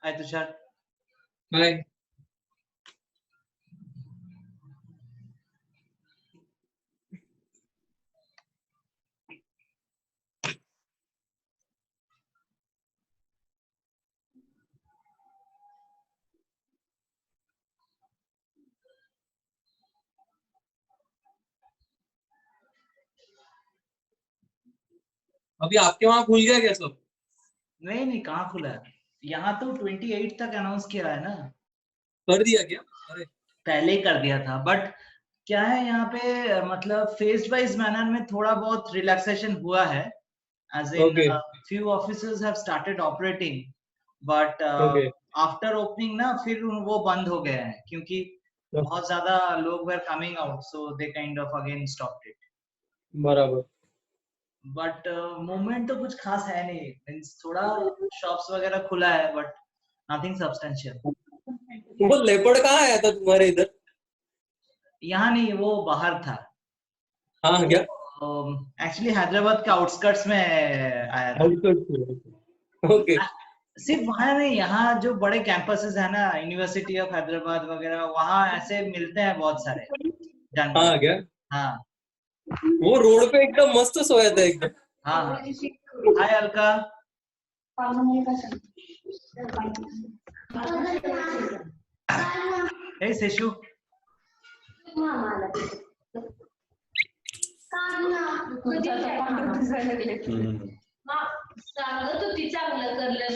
Hi Tushar. Hi. अभी आपके वहां खुल गया क्या सब? नहीं कहाँ खुला है, यहाँ तो 28 तक अनाउंस किया है ना। कर दिया क्या? अरे पहले ही कर दिया था, बट क्या है यहाँ पे मतलब फेज वाइज मैनर में थोड़ा बहुत रिलैक्सेशन हुआ है, as in okay few offices have started operating, but okay after opening ना फिर वो बंद हो गए हैं क्योंकि बहुत ज्यादा लोग were coming out, so they kind of again stopped it. बराबर. बट मूवमेंट तो कुछ खास है नहीं, मींस थोड़ा शॉप्स वगैरह खुला है बट नथिंग सब्सटेंशियल. वो लेपर्ड कहाँ आया था तुम्हारे इधर? यहाँ नहीं, वो बाहर था. हाँ क्या? एक्चुअली हैदराबाद के आउटस्कर्ट्स में आया था. ओके सिर्फ वहाँ नहीं, यहाँ जो बड़े कैंपसेस है ना, यूनिवर्सिटी ऑफ हैदराबाद वगैरह, वहाँ ऐसे मिलते हैं बहुत सारे जानवर. हाँ क्या? हाँ वो रोड पे एकदम मस्त सोया था एकदम. हाँ हाँ. हाय अलका. हे सेशु. सांगत होती चांगलं करलं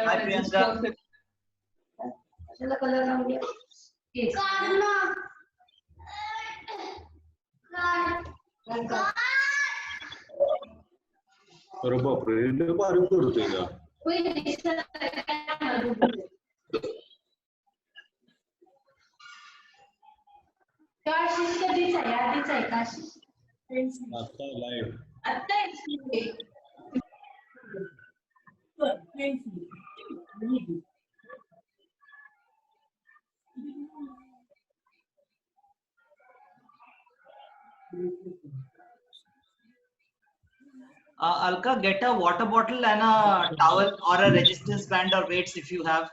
हाय प्रियंका. अरे बापरे, लय भारी करतोय का? काशीच कधीच आहे, आधीच आहे काशी. आता लाईव्ह. आता Alka, get a water bottle and a towel or a resistance band or weights if you have.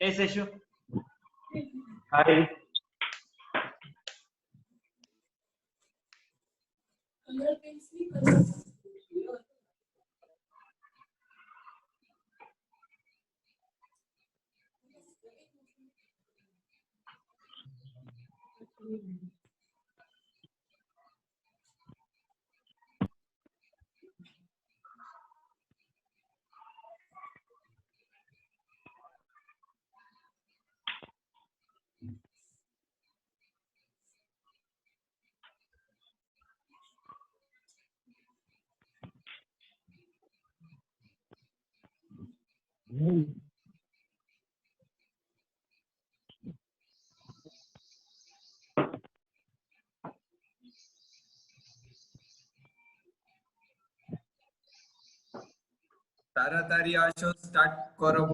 Hey Seshu. Hi. তাড়াতাড়ি আসো, স্টার্ট করো.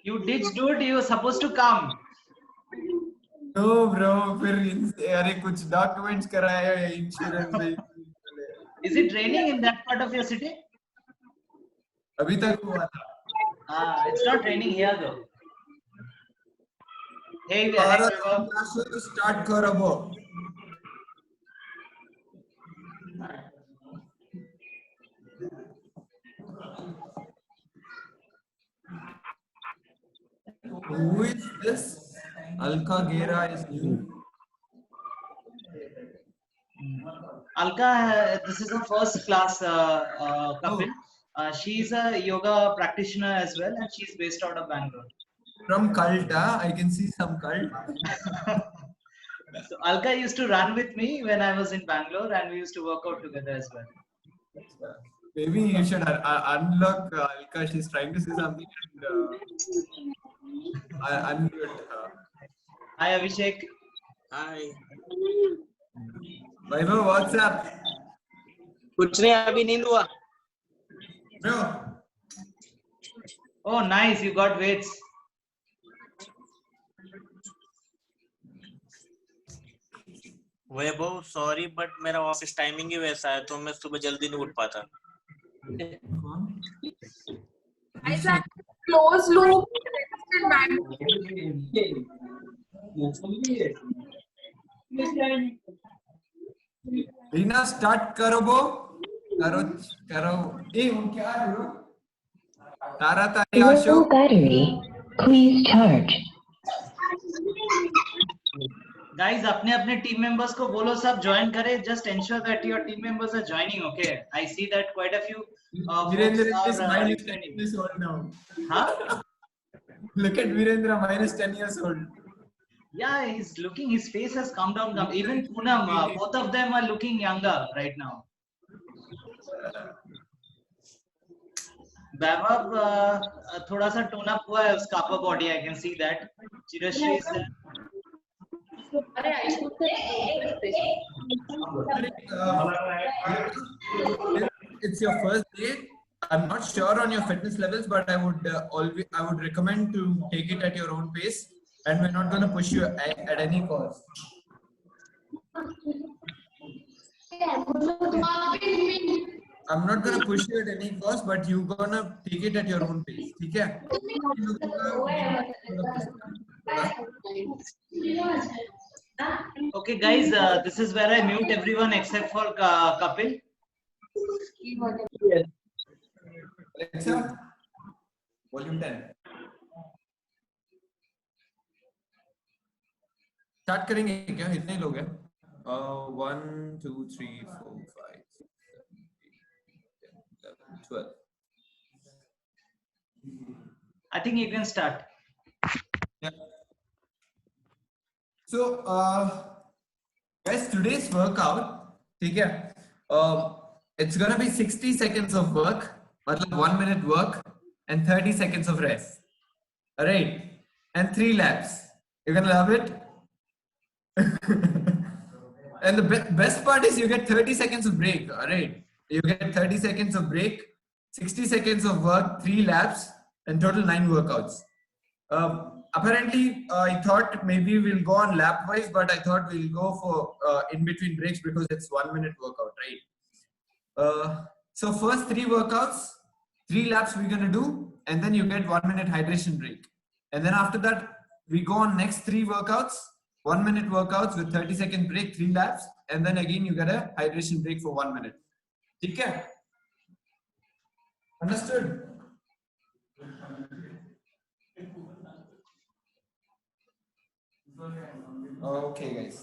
You ditch dude, you were supposed to come. No bro, फिर अरे कुछ documents कराए हैं, insurance. Is it raining in that part of your city? अभी तक हुआ था. It's not raining here though. Hey, ताड़ाताড়ি আসো, স্টার্ট করবো. Who is this? Alka Gera is new. Alka, this is her first class, Kapil. She's a yoga practitioner as well, and she's based out of Bangalore. From cult, I can see some cult. So Alka used to run with me when I was in Bangalore, and we used to work out together as well. Maybe you should unlock Alka. She's trying to say something and unmute her. Hi Abhishek. Hi. Vaibhav, what's up? कुछ नहीं, अभी नींद हुआ. Bro, Oh, nice. You got weights. Vaibhav sorry but मेरा office timing ही वैसा है तो मैं सुबह जल्दी नहीं उठ पाता. ऐसा closed loop resistant band. Reena start करो बो. करो करो. ए वो क्या है bro? तारा तारी आशो. Low battery. Please charge. Guys, अपने अपने team members को बोलो सब join करें. Just ensure that your team members are joining. Okay. I see that quite a few. Virendra folks is are, minus 10 joining. years old now. Huh? Look at Virendra, minus 10 years old. Yeah, he's looking. His face has come down. Even Poonam, both of them are looking younger right now. Vaibhav, थोड़ा सा tone up हुआ है उसका upper body. I can see that. Chirashri is there. अरे It's your first day. I'm not sure on your fitness levels, but I would recommend to take it at your own pace, and we're not going to push you at any cost. I'm not going to push you at any cost, but you're going to take it at your own pace. ठीक है? Okay, guys, this is where I mute everyone except for Kapil. Alexa, volume 10. Start करेंगे क्या? इतने लोग हैं? 1, 2, 3, 4, 5, 6, 7, 8, 9, 10, 11, 12. I think you can start. Yeah. So, guys, today's workout, ठीक है? It's gonna be 60 seconds of work, मतलब 1 minute work and 30 seconds of rest. All right, and 3 laps. You're gonna love it. And the best part is you get 30 seconds of break. All right, you get 30 seconds of break, 60 seconds of work, 3 laps, and total 9 workouts. Apparently, I thought maybe we'll go on lap wise, but I thought we'll go for in between breaks because it's 1 minute workout, right? So first 3 workouts, 3 laps we're gonna do, and then you get 1 minute hydration break. And then after that, we go on next 3 workouts, 1 minute workouts with 30-second break, 3 laps, and then again you get a hydration break for 1 minute. Okay? Understood? Okay, guys.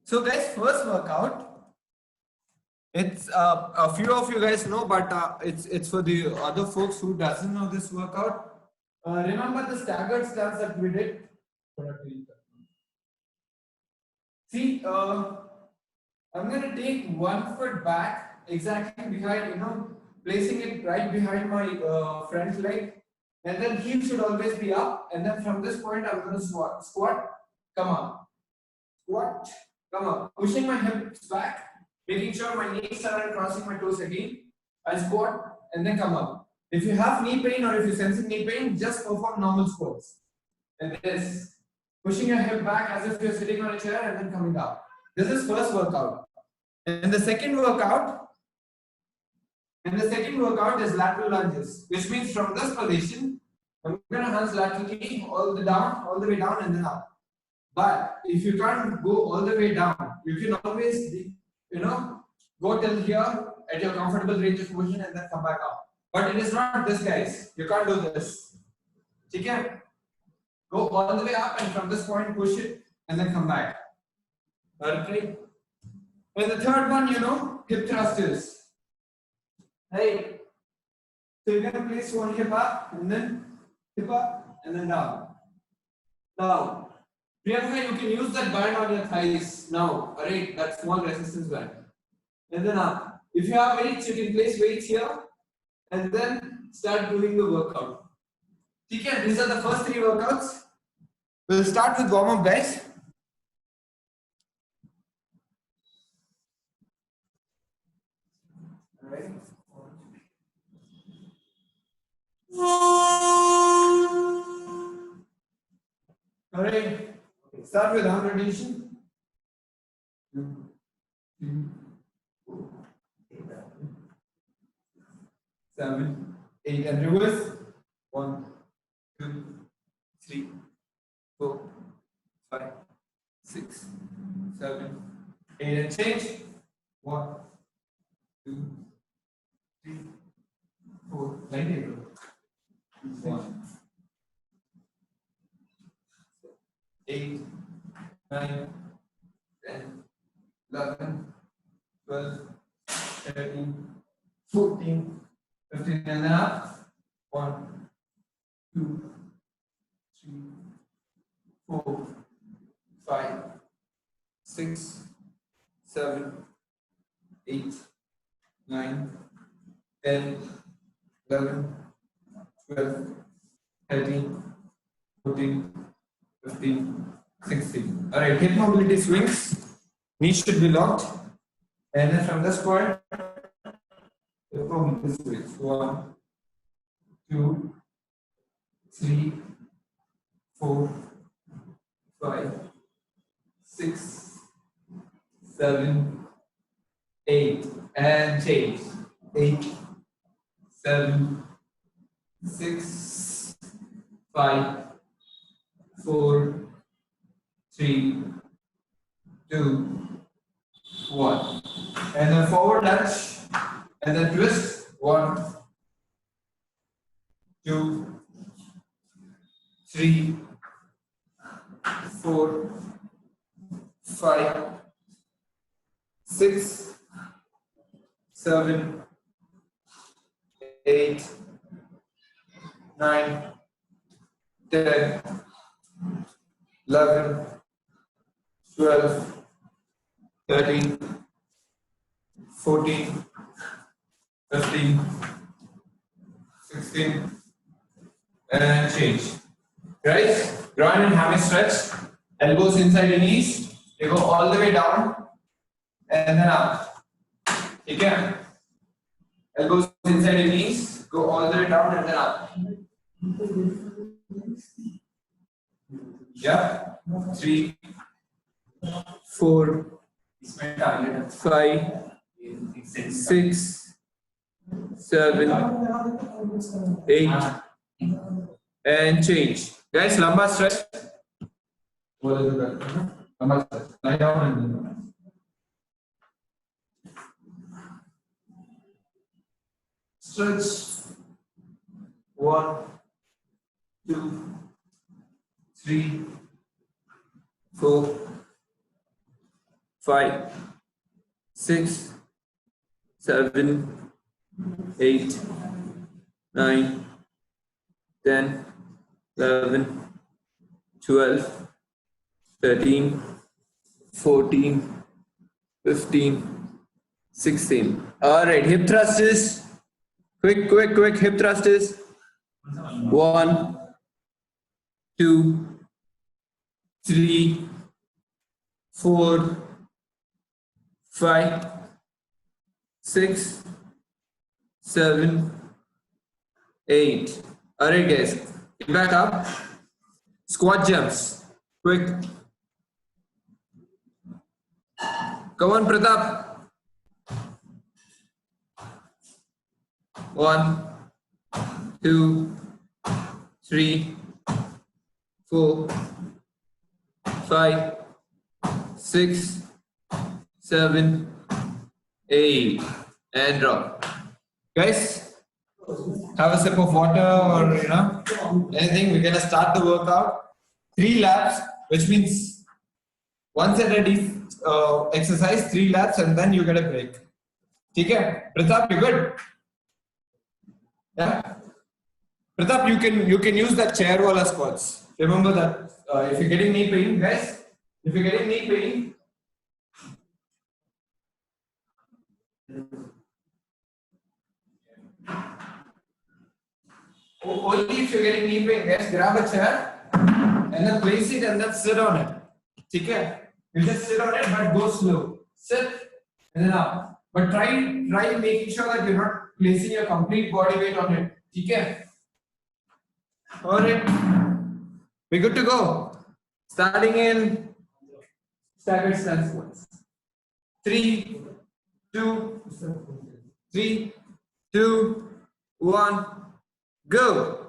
So guys, first workout, it's a few of you guys know, but it's for the other folks who doesn't know this workout. Remember the staggered stance that we did? See, I'm going to take 1 foot back exactly behind, placing it right behind my front leg, and then heel should always be up, and then from this point I'm going to squat, come up, squat, come up, pushing my hips back, making sure my knees are crossing my toes again. I squat and then come up. If you have knee pain or if you're sensing knee pain, just perform normal squats. And this, pushing your hip back as if you're sitting on a chair and then coming up. This is first workout. And the second workout is lateral lunges, which means from this position, I'm going to hands laterally all the way down and then up. But if you can't go all the way down, you can always, go till here at your comfortable range of motion and then come back up. But it is not this, guys. You can't do this. Okay? Go all the way up and from this point push it and then come back. Okay? And the third one, hip thrusters. Hey. So you're going to place one hip up and then hip up and then down. Down. Priyanka, you can use that band on your thighs now. Alright, that small resistance band. And then up. If you have weights, you can place weights here and then start doing the workout. Okay, these are the first 3 workouts. We'll start with warm up, guys. Alright. Alright. Start with arm rotation. 2, 3, 4, 7, 8, and reverse. 1, 2, 3, 4, 5, 6, 7, 8, and change. 1, 2, 3, 4, 9, 1, 8, 9, 10, 11, 12, 13, 14, 15, and then up. 1, 2, 3, 4, 5, 6, 7, 8, 9, 10, 11, 12, 13, 14, 15, 16. Alright, hip mobility swings. Knees should be locked. And then from this point, hip mobility swings. 1, 2, 3, 4, 5, 6, 7, 8. And change. 8, 7, 6, 5, 4, 3, 2, 1. And then forward lunge. And then twist. 1, 2, 3, 4, 5, 6, 7, 8, 9, 10, 11, 12, 13, 14, 15, 16, and change. Right? Groin and hammy stretch. Elbows inside your knees. You go all the way down and then up. Okay? Elbows inside your knees. Go all the way down and then up. Yeah. 3, 4, 5, 6, 7, 8, and change. Guys, lumbar stretch. What is that? Lumbar stretch. Lie down and then. Stretch. 1, 2, 3, 4, 5, 6, 7, 8, 9, 10, 11, 12, 13, 14, 15, 16. All right, hip thrusters. Quick hip thrusters. 1, 2, 3, 4, 5, 6, 7, 8. All right, guys, get back up. Squat jumps. Quick. Come on, Pratap. 1, 2, 3, 4, 5, 6, 7, 8, and drop. Guys, have a sip of water or anything. We're gonna start the workout. 3 laps, which means once at a exercise, 3 laps, and then you get a break. Okay, Pratap, you good? Yeah. Pratap, you can use that chair wala squats. Remember that. if you're getting knee pain, guys, if you're getting knee pain, only if you're getting knee pain, guys, grab a chair and then place it and then sit on it. Okay? You just sit on it, but go slow. Sit and then up. But try making sure that you're not placing your complete body weight on it. Okay? Alright. We're good to go. Starting in staggered stance squats. 3, 2, 3, 2, 1, go.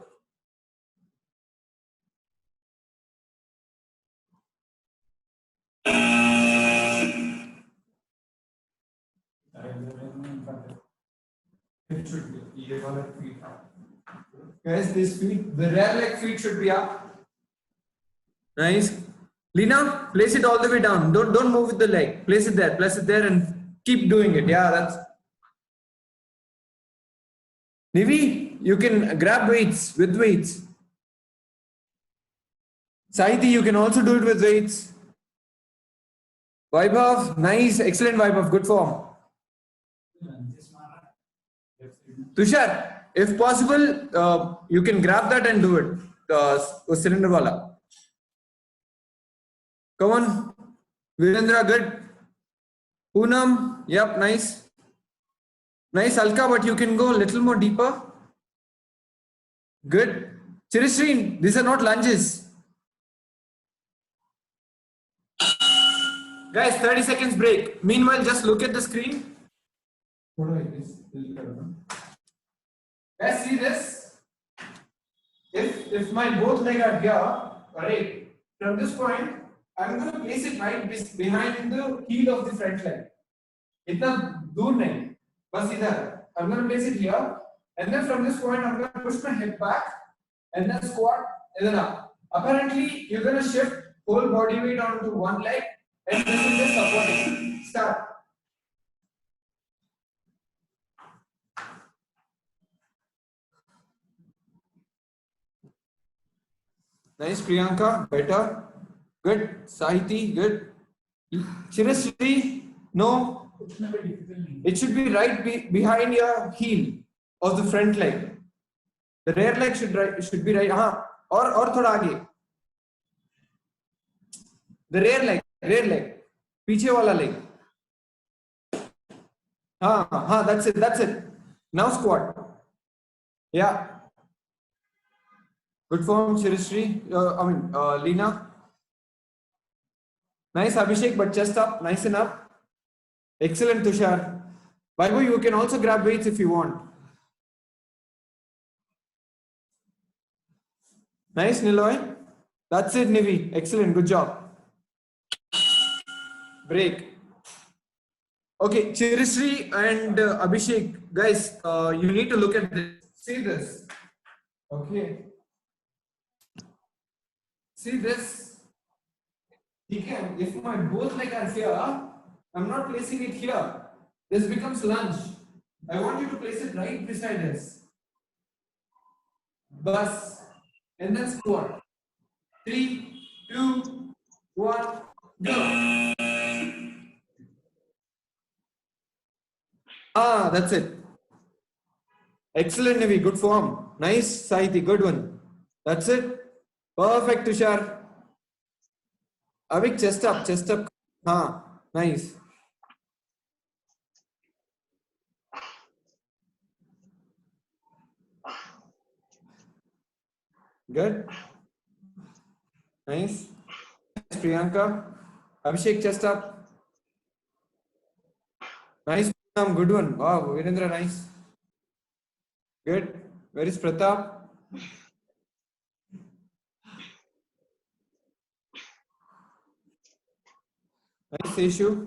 It should be feet up. Guys, these feet, the rear leg feet should be up. Nice. Lina, place it all the way down. Don't move with the leg. Place it there and keep doing it. Yeah, that's. Nivi, you can grab weights with weights. Saiti, you can also do it with weights. Vaibhav, nice, excellent Vaibhav, good form. Tushar, if possible, you can grab that and do it. Cylinder wala. Come on. Virendra, good. Poonam, yep, nice. Nice, Alka, but you can go a little more deeper. Good. Chirishreen, these are not lunges. Guys, 30 seconds break. Meanwhile, just look at the screen. What do I miss? Guys, see this? If my both legs are here, alright, from this point, I'm going to place it right behind the heel of the front leg. Itna dur nahi, bas idhar. I'm going to place it here, and then from this point, I'm going to push my hip back, and then squat, and then up. Apparently, you're going to shift whole body weight onto one leg, and this will just support it. Start. Nice, Priyanka, better. Good. Sahiti, good. Chirasri, no. It should be right behind your heel of the front leg. The rear leg should be right. Or thoda aage. The rear leg. Piche wala leg. That's it. Now squat. Yeah. Good form, Chirasri. Lina. Nice, Abhishek, but chest up, nice and up. Excellent, Tushar. Vaibhav, you can also grab weights if you want. Nice, Niloy. That's it, Nivi. Excellent, good job. Break. Okay, Chirasri and Abhishek, guys, you need to look at this. See this. Okay. See this. If my both legs are here, I'm not placing it here. This becomes lunge. I want you to place it right beside us. Bus. And then squat. 3, 2, 1, go. That's it. Excellent, Nivi. Good form. Nice, Saiti. Good one. That's it. Perfect, Tushar. Avik, chest up. Nice. Good. Nice. Priyanka. Abhishek, chest up. Nice. Good one. Wow, Virendra, nice. Good. Where is Pratap? Nice, Eshu.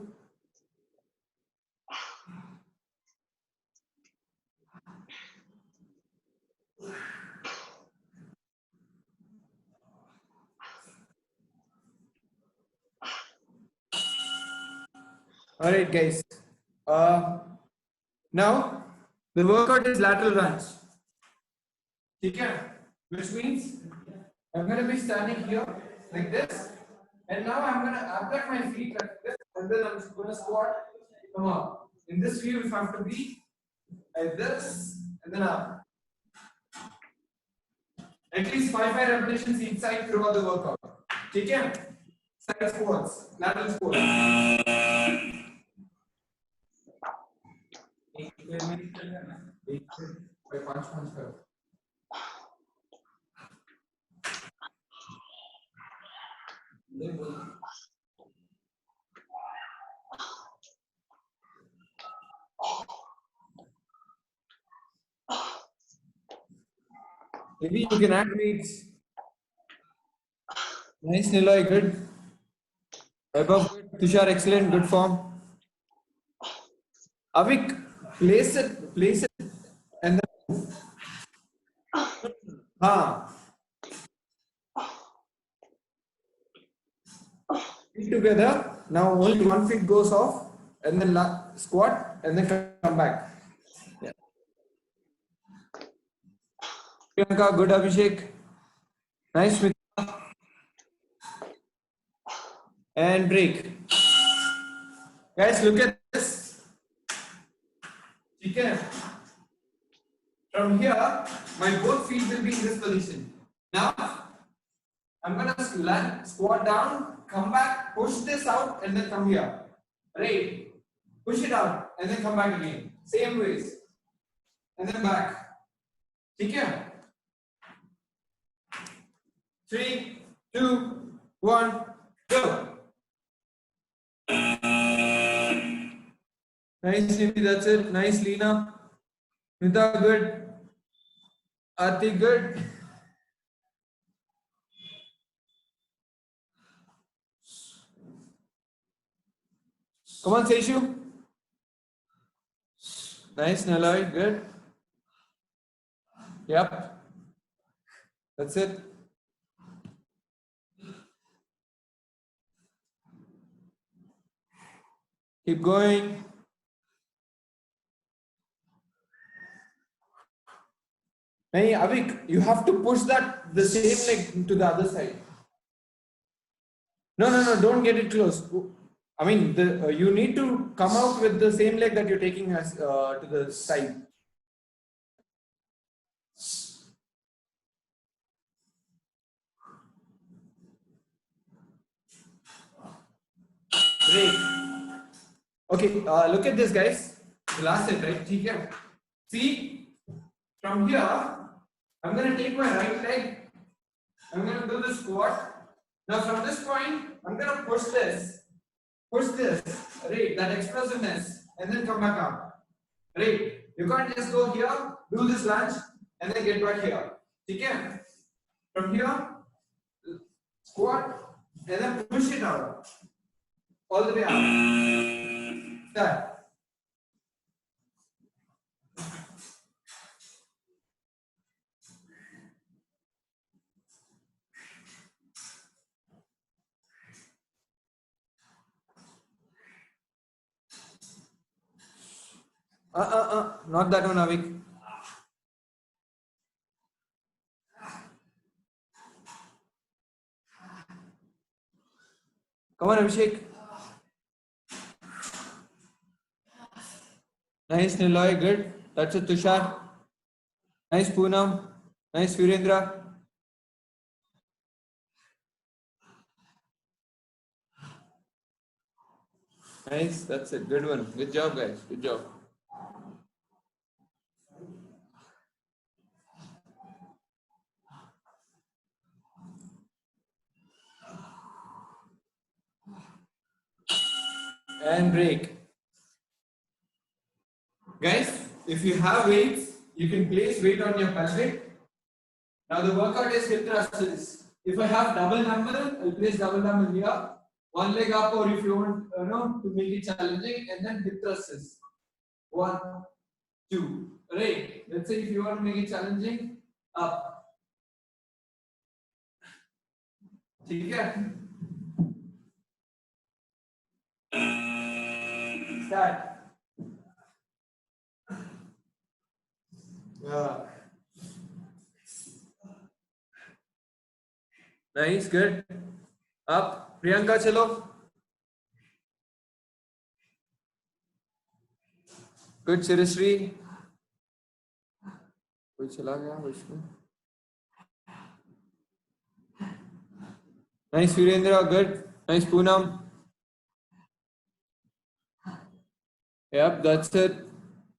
All right, guys. Now the workout is lateral runs. Okay, which means I'm going to be standing here like this. And now I've got my feet like this, and then I'm gonna squat. Come on. In this view, if I have to be like this, and then up. At least 5 repetitions each side throughout the workout. Okay? Side squats, lateral squats. Punch. Maybe you can add weights. Nice, Niloy, good. Above, good. Tushar, excellent, good form. Avik, place it, and then move. Feet together. Now only one feet goes off, and then squat, and then come back. Yeah. Priyanka, good, Abhishek. Nice, Smita. And break. Guys, look at this. Okay. From here, my both feet will be in this position. Now, I'm gonna squat down, come back, push this out, and then come here. Right. Push it out, and then come back again. Same ways. And then back. Okay. 3, 2, 1, go. Nice, Nivi, that's it. Nice, Leena. Nita, good. Aarti, good. Come on, Seishu. Nice, Naloy, good. Yep. That's it. Keep going. Hey, Avik, you have to push the same leg to the other side. No, don't get it close. I mean, you need to come out with the same leg that you're taking as to the side. Great. Okay, look at this, guys. The last set, right? Okay. See, from here, I'm going to take my right leg. I'm going to do the squat. Now, from this point, I'm going to push this, right? That explosiveness, and then come back up, right? You can't just go here, do this lunge, and then get back here. Okay? From here, squat, and then push it out, all the way up. Start. Not that one, Avik. Come on, Abhishek. Nice, Niloy, good. That's it, Tushar. Nice, Poonam. Nice, Virendra. Nice, that's it. Good one. Good job, guys. Good job. And break. Guys, if you have weights, you can place weight on your pelvic. Now the workout is hip thrusters. If I have double dumbbell, I'll place double dumbbell here. One leg up, or if you want to make it challenging, and then hip thrusters. 1, 2. Right. Let's say if you want to make it challenging, up. Okay. Start. Nice, good. Up. Priyanka, chalo. Good, Shirashri. कोई चला गया Vishnu. Nice, Virendra. Good. Nice, Poonam. Yep, that's it.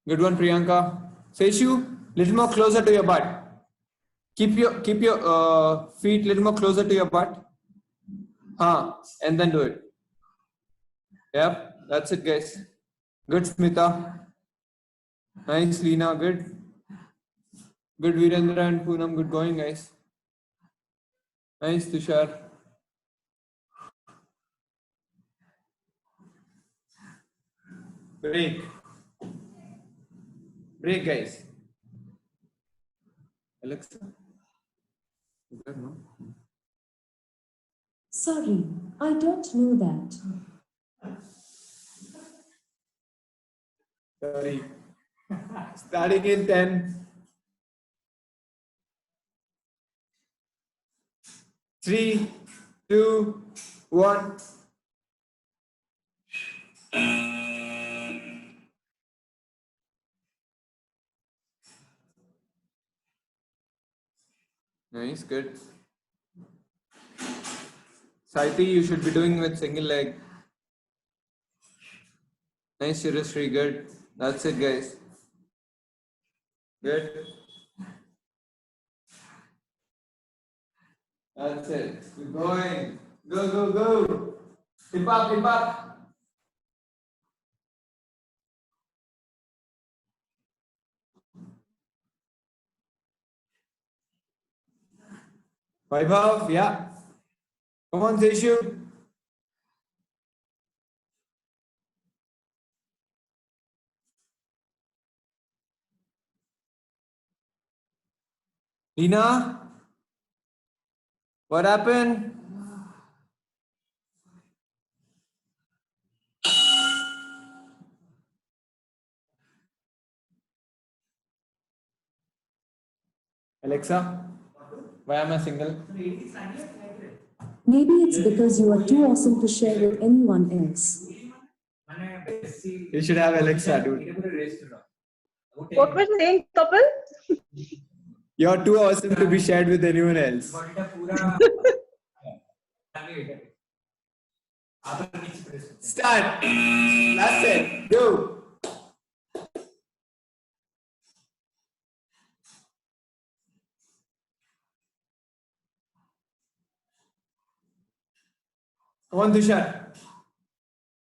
Good one, Priyanka. Seshu, little more closer to your butt. Keep your feet little more closer to your butt. And then do it. Yep, that's it, guys. Good, Smita. Nice, Leena. Good. Good, Virendra and Poonam. Good going, guys. Nice, Tushar. Break. Break, guys. Alexa. Is that no? Sorry, I don't know that. Sorry. Starting in 10. 3, 2, 1. Nice, good. Saiti, you should be doing with single leg. Nice, Shirashri, good. That's it, guys. Good. That's it. Keep going. Go, go, go. Hip up, hip up. Vaibhav, yeah. Come on, Seshu. Leena, what happened? Alexa, why am I single? Maybe it's because you are too awesome to share with anyone else. You should have Alexa, dude. What was the name, Kapil? You're too awesome to be shared with anyone else. Start. That's it. Go. Come on, Tushar.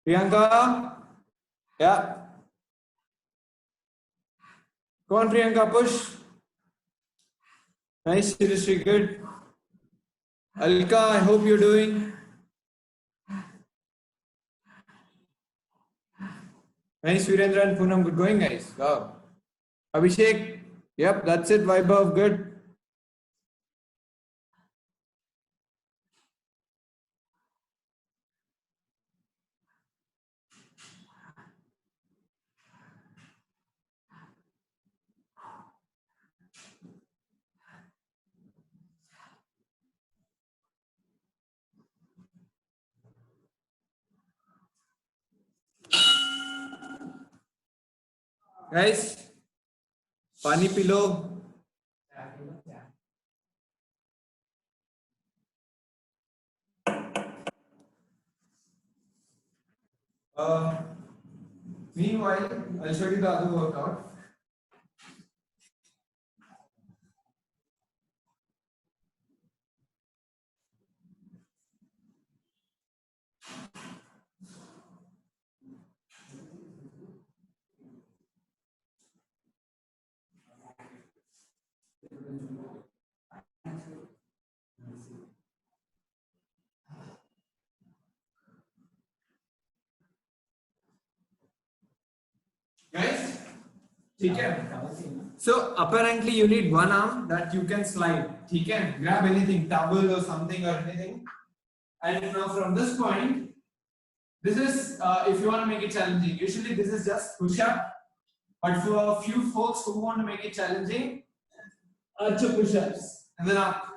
Priyanka. Yeah. Come on, Priyanka, push. Nice, Shirashri, good. Alka, I hope you're doing. Nice, Virendra and Poonam, good going, guys. Wow. Abhishek, yep, that's it. Vaibhav, good. Guys, पानी P low. Meanwhile, I'll show you the other workout. Guys, so apparently you need one arm that you can slide. Grab anything, towel or something or anything. And now from this point, this is if you want to make it challenging. Usually this is just push up, but for a few folks who want to make it challenging, 2 push-ups and then up.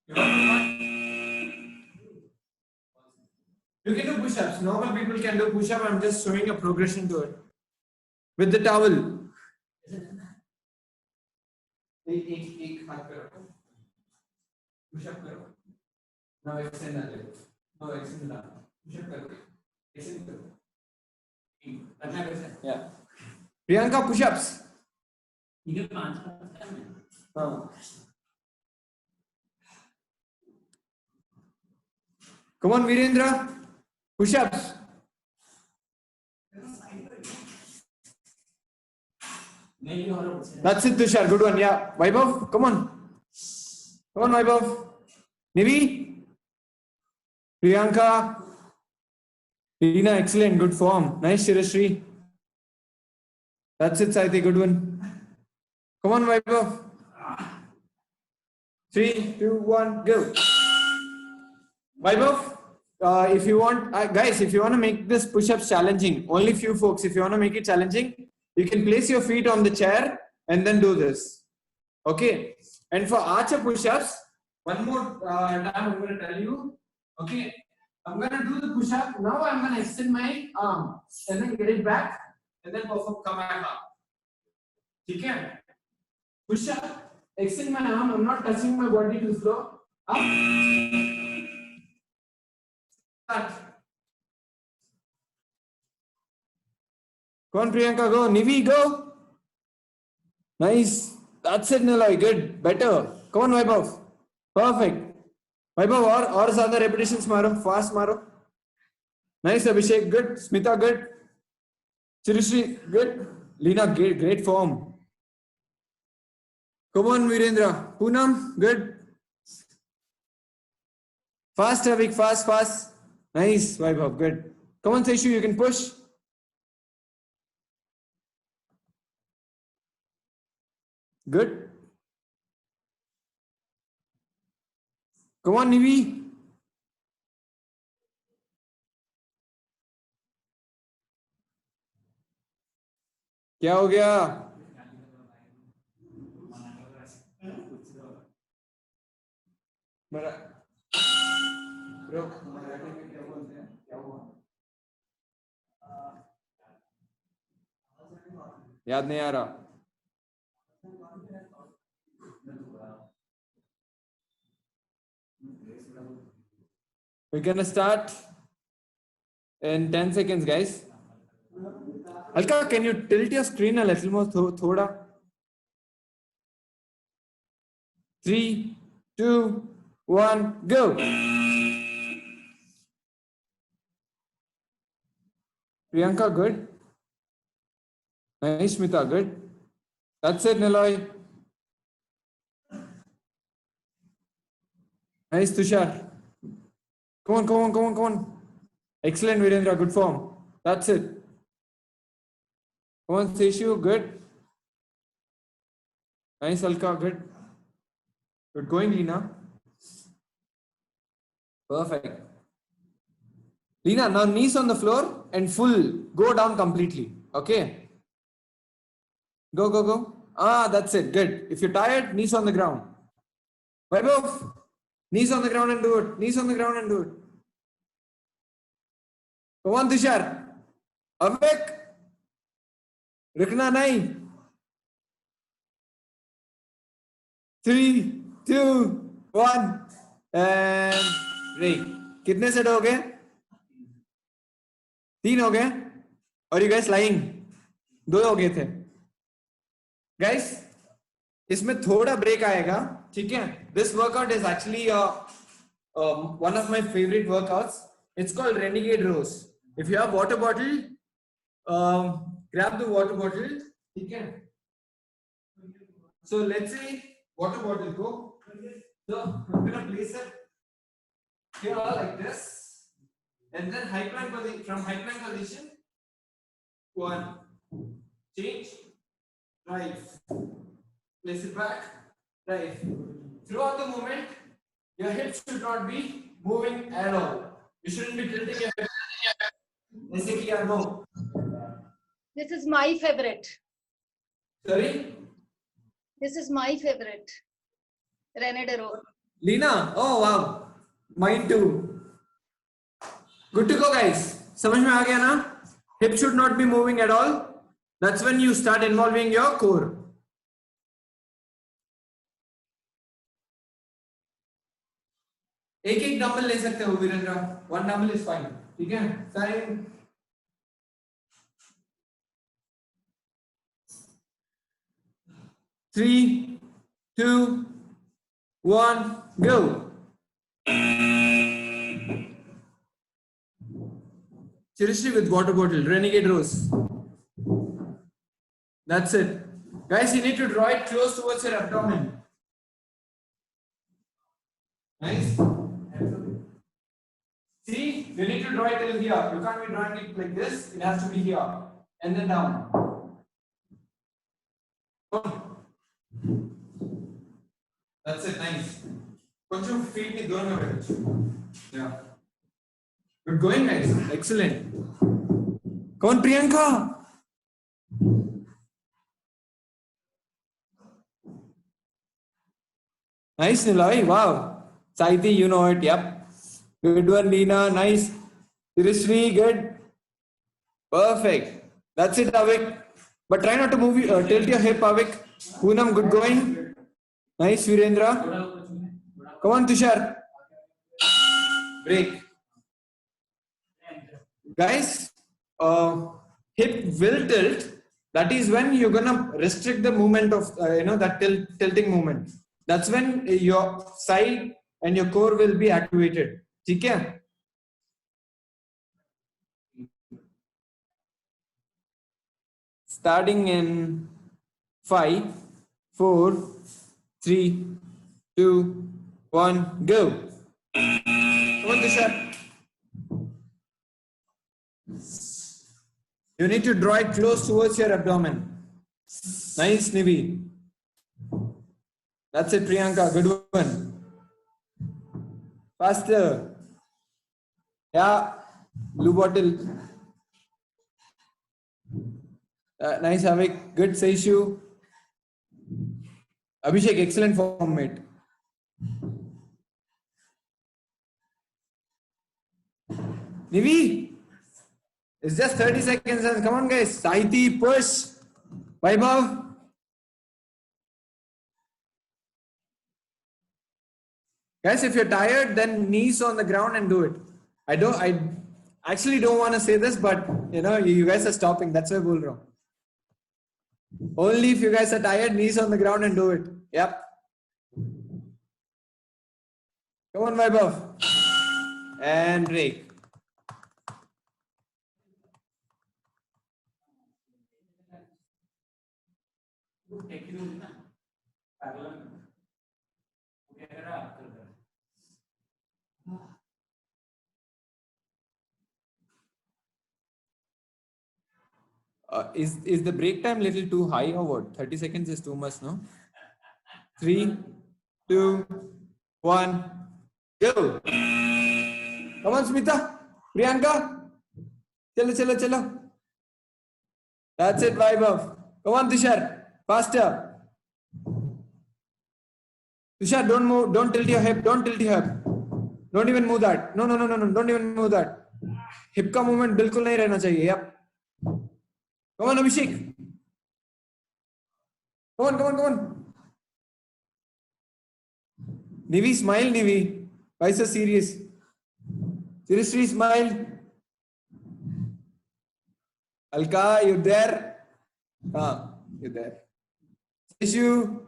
You can do push-ups. Normal people can do push-up. I'm just showing a progression to it. With the towel. एक हाथ पे रखो. Push-up करो. Now extend that leg. Now extend that. Push-up करो. Extend करो. Yeah. Priyanka, push-ups. ये 5 करना है. हाँ. Come on, Virendra. Push-ups. That's it, Tushar. Good one. Yeah. Vaibhav, come on. Come on, Vaibhav. Nivi. Priyanka. Reena, excellent. Good form. Nice, Shirashri. That's it, Saiti. Good one. Come on, Vaibhav. 3, 2, 1, go. Vaibhav, if you want, guys, if you want to make this push-ups challenging, only few folks, if you want to make it challenging, you can place your feet on the chair and then do this. Okay. And for archer push-ups, one more time I'm going to tell you. Okay. I'm going to do the push-up. Now I'm going to extend my arm and then get it back and then perform come back up. Okay. Push-up. Extend my arm. I'm not touching my body to the floor. Up. Start. Go on, Priyanka, go. Nivi, go. Nice. That's it, Niloy. Good. Better. Come on, Vaibhav. Perfect. Vaibhav, or ज़्यादा repetitions मारो. Fast मारो. Nice, Abhishek. Good. Smita, good. Chirishri, good. Leena, great form. Come on, Virendra. Poonam, good. Fast, Avik. Fast, fast. Nice, Vaibhav. Good. Come on, Seshu, you can push. Good. Come on, Nivi. क्या हो गया? याद नहीं आ रहा. We're gonna start in 10 seconds, guys. Alka, can you tilt your screen a little more? Thoda. 3, 2, 1, go. Priyanka, good. Nice, Smita, good. That's it, Niloy. Nice, Tushar. Come on, come on, come on, come on. Excellent, Virendra, good form. That's it. Come on, Seshu, good. Nice, Alka, good. Good going, Leena. Perfect. Leena, now knees on the floor and full. Go down completely. Okay. Go, go, go. Ah, that's it. Good. If you're tired, knees on the ground. Vaibhav, knees on the ground and do it. Knees on the ground and do it. Come on, Tushar. Awake. Rukna nahi. 3, 2, 1 and break. कितने set हो गए? 3 हो गए. और you guys lying? 2 हो गए थे. Guys, इसमें थोड़ा ब्रेक आएगा. ठीक है? This workout is actually one of my favorite workouts. It's called Renegade Rows. If you have water bottle, grab the water bottle. ठीक है? So let's say water bottle go. So I'm gonna place it here like this, and then high plank position. From high plank position, 1, change, right, place it back, right. Throughout the movement, your hips should not be moving at all. You shouldn't be tilting your hips. ऐसे किया no. This is my favorite. Sorry. This is my favorite. Renegade row. Lena, oh wow, mine too. Good to go, guys. समझ में आ गया ना? Hip should not be moving at all. That's when you start involving your core. एक dumbbell ले सकते हो Virendra. One dumbbell is fine. ठीक है? सारे 3, 2, 1, go. Seriously, with water bottle, Renegade Rose. That's it. Guys, you need to draw it close towards your abdomen. Nice. See, you need to draw it till here. You can't be drawing it like this. It has to be here. And then down. That's it, nice. Put your feet in dono mein. Yeah. Good going, guys. Excellent. Come on, Priyanka. Nice, Nilay. Wow. Saiti, you know it. Yep. Good one, Leena. Nice. Srishri, good. Perfect. That's it, Avik. But try not to move. Tilt your hip, Avik. Poonam, good going. Nice, Virendra. Come on, Tushar. Break. Guys, hip will tilt. That is when you're gonna restrict the movement of that tilting movement. That's when your side and your core will be activated. ठीक है? Starting in 5, 4, 3, 2, 1, go. Come on, Tushar. You need to draw it close towards your abdomen. Nice, Nivi. That's it, Priyanka. Good one. Faster. Yeah. Blue bottle. Nice, Avik. Good, Seishu. Abhishek, excellent form, mate. Nivi. It's just 30 seconds. Come on, guys. Saiti, push. Vaibhav. Guys, if you're tired, then knees on the ground and do it. I actually don't want to say this, but you guys are stopping. That's why I bol raha hu. Only if you guys are tired, knees on the ground and do it. Yep. Come on, Vaibhav. And break. Is the break time little too high or what? 30 seconds is too much, no? 3, 2, 1, go. Come on, Smita. Priyanka. Chalo. That's it, Vaibhav. Come on, Tushar. Faster. Tushar, don't move. Don't tilt your hip. Don't even move that. No. Don't even move that. Hip ka movement bilkul nahi rehna chahiye. Yep. Come on, Abhishek. Come on. Nivi, smile, Nivi. Why so serious? Seriously, smile. Alka, you there? You're there. Sishu.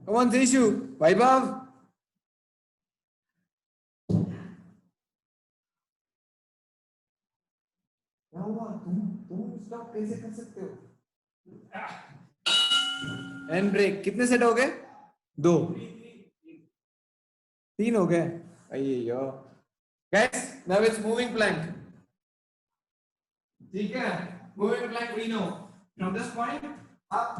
Come on, Sishu. Vaibhav. तुम stop कैसे कर सकते हो? And break. कितने set हो गए? 2, 3 हो गए. अय्यो. Guys, now it's moving plank. ठीक है? Moving plank we know. From this point up.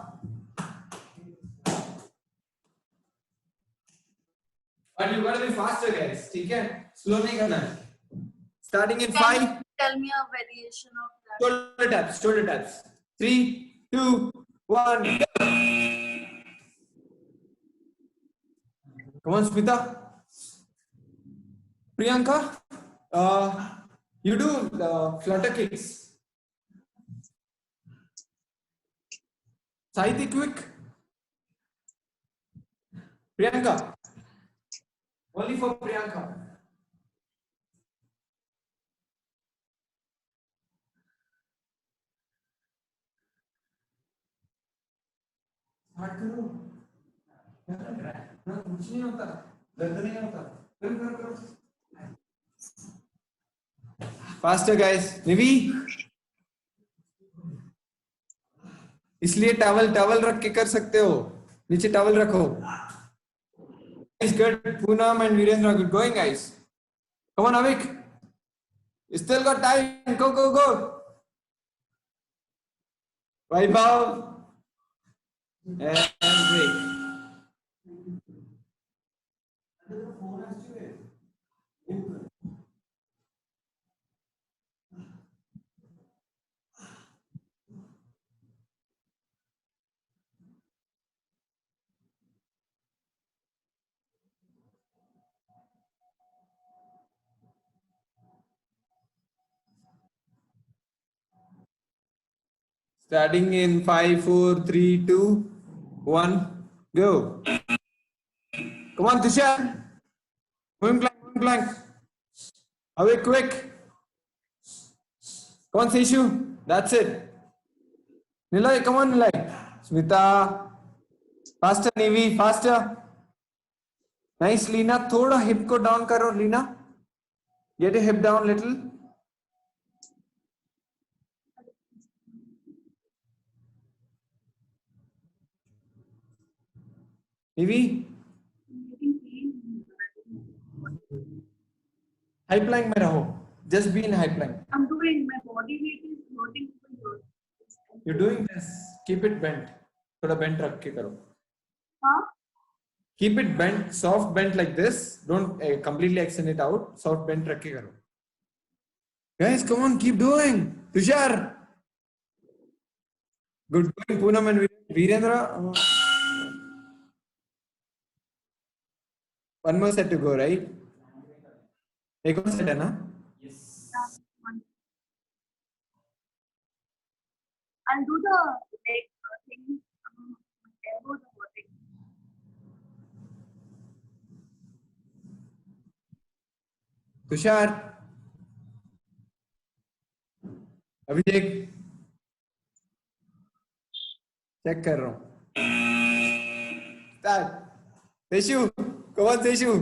But you gotta be faster, guys. ठीक है? Slow नहीं करना है. Starting in 5. Tell me a variation of that. Shoulder taps. 3, 2, 1. Come on, Smita. Priyanka, you do flutter kicks. Saiti, quick. Priyanka. Only for Priyanka. Start करो ना, कुछ नहीं होता, दर्द नहीं होता, करो करो करो. Faster guys. निवी, इसलिए टॉवल रख के कर सकते हो, नीचे टॉवल रखो. It's good. Poonam and Virendra, good going guys. Come on Avik, you still got time. Go go go. Vaibhav and break. Starting in 5, 4, 3, 2, 1, go. Come on, Tushar. Moving blank. Away quick. Come on, Seshu. That's it. Nilay, come on, Nilay. Smita. Faster, Nivi, faster. Nice, Leena. Thoda hip ko down karo, Leena. Get your hip down little. Nivi. High plank में रहो. Just be in high plank. I'm doing, my body weight is floating. You're doing this. Keep it bent. थोड़ा bent रख के करो. Huh? Keep it bent, soft bent like this. Don't completely extend it out. Soft bent रख के करो. Guys, come on, keep doing. Tushar. Good going, Poonam and Virendra. One more set to go, right? एक और set है ना? Yes. I'll do the leg thing. Elbows or what? Tushar, Abhishek, check कर रहा हूँ. Start. Seshu, come on, Seshu.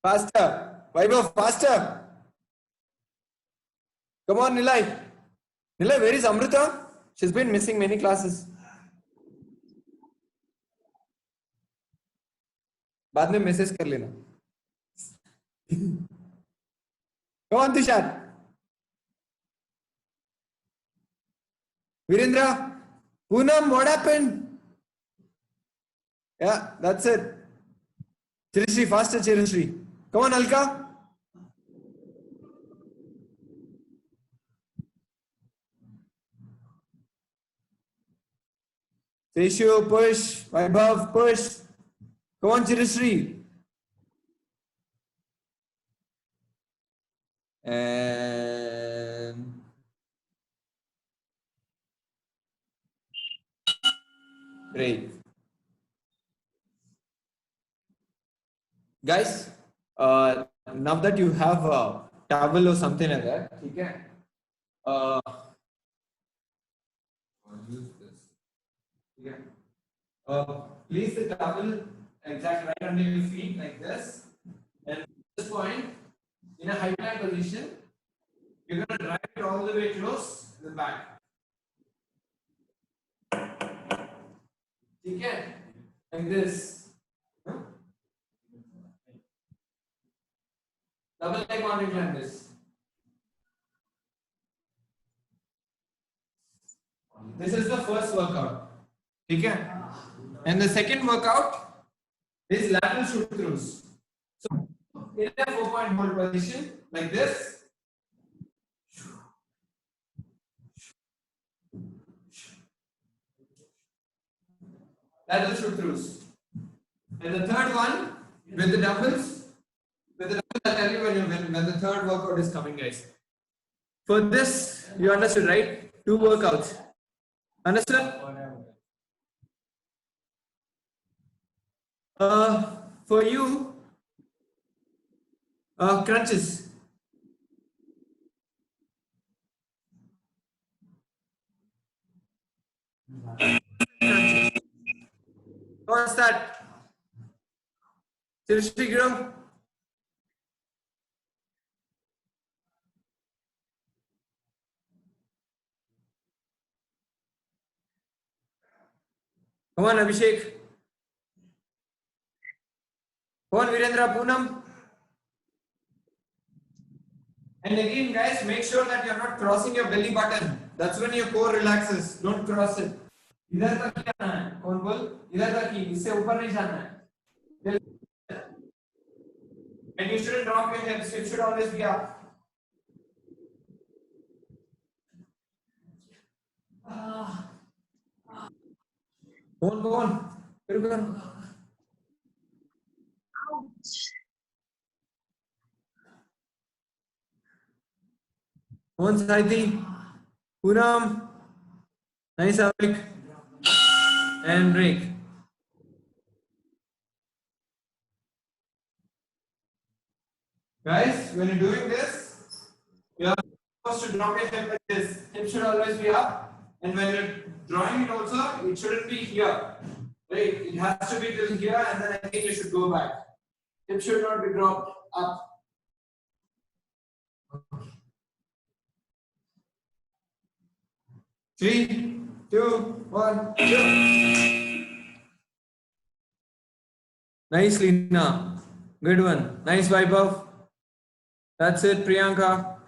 Faster. Vaibhav, faster. Come on, Nilay. Nilay, where is Amrita? She's been missing many classes. बाद में message कर लेना. Come on, Tushar. Virendra, Poonam, what happened? Yeah, that's it. Chirishri, faster, Chirishri. Come on, Alka. Seshu, push. Vaibhav, push. Come on, Chirishri. And great. Guys, now that you have a towel or something like that, okay? Use this. Okay. Place the towel exactly right under your feet like this, and at this point, in a high plank position, you're going to drive it all the way close to the back. Okay, like this. Double leg mountain like this. This is the first workout. Okay, and the second workout is lateral shoot throughs. So in a 4-point hold position like this, That will shoot throughs. And the third one with the dumbbells. With the dumbbells, I'll tell you when the third workout is coming, guys. For this, you understood, right? 2 workouts. Understood? For you, crunches. What's that? Seriously, Guru? Come on, Abhishek. Come on, Virendra, Poonam. And again, guys, make sure that you're not crossing your belly button. That's when your core relaxes. Don't cross it. इधर तक ही आना है. कौन बोल? इधर तक ही. इससे ऊपर नहीं जाना है. And you shouldn't drop your hips. It should always be up. Go on. One Saiti, Poonam, nice Avik, and break. Guys, when you're doing this, you're supposed to drop your hip like this. Hip should always be up, and when you're drawing it also, it shouldn't be here. Right? It has to be till here, and then again you should go back. Hip should not be dropped up. Three, two, one, go. Nice, Leena. Good one. Nice Vaibhav. That's it, Priyanka.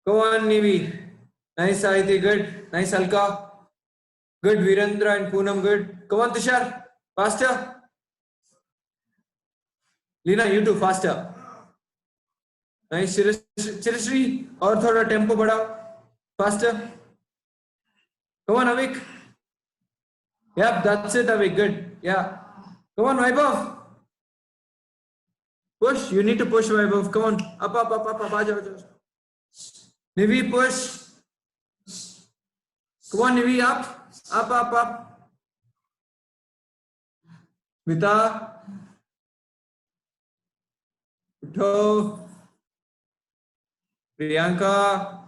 Go on, Nivi. Nice, Saiti. Good. Nice, Alka. Good, Virendra and Poonam. Good. Come on, Tushar. Faster. Leena, you too. Faster. Nice, Chirishri. और थोड़ा tempo बढ़ाओ. Faster. Come on, Avik. Yep, that's it, Avik. Good. Yeah. Come on, Vaibhav. Push. You need to push, Vaibhav. Come on. Up. Aajao. Nivi, push. Come on, Nivi, up. Up. Smita. Utho. Priyanka.